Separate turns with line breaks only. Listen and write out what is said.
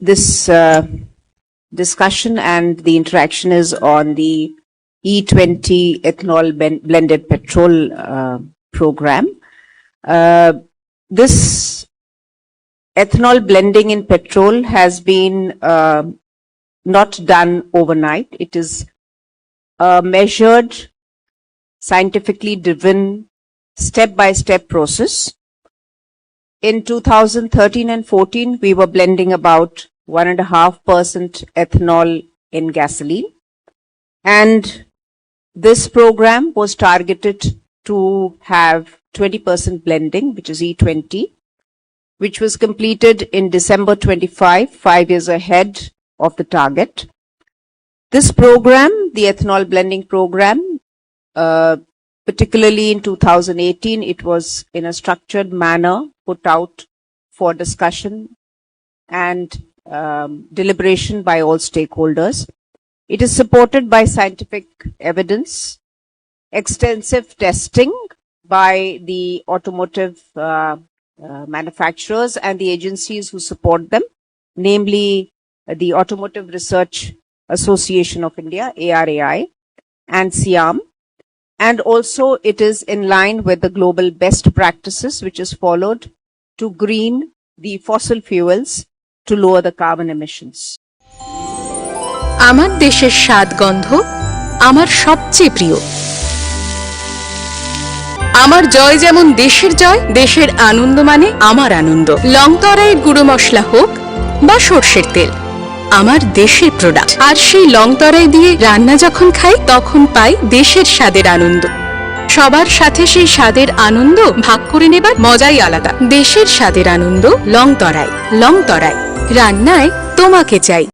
This discussion and the interaction is on the E20 ethanol blended petrol program. This ethanol blending in petrol has been not done overnight. It is a measured, scientifically driven, step-by-step process. In 2013 and 14, we were blending about 1.5% ethanol in gasoline. And this program was targeted to have 20% blending, which is E20, which was completed in December 25, 5 years ahead of the target. This program, the ethanol blending program, particularly in 2018, it was in a structured manner put out for discussion and deliberation by all stakeholders. It is supported by scientific evidence, extensive testing by the automotive manufacturers and the agencies who support them, namely the Automotive Research Association of India, ARAI, and SIAM. And also it is in line with the global best practices which is followed to green the fossil fuels to lower the carbon emissions.
আমার দেশের স্বাদ গন্ধ আমার সবচেয়ে প্রিয়। আমার জয় যেমন দেশের জয়, দেশের আনন্দ মানে আমার আনন্দ। লং তরাইয়ের গুঁড়ো মশলা হোক বা সরষের তেল, আমার দেশের প্রোডাক্ট। আর সেই লং তরাই দিয়ে রান্না যখন খাই তখন পাই দেশের স্বাদের আনন্দ। সবার সাথে সেই স্বাদের আনন্দ ভাগ করে নেবার মজাই আলাদা। দেশের স্বাদের আনন্দ লং তরাই। লং তরাই, রান্নায় তোমাকে চাই।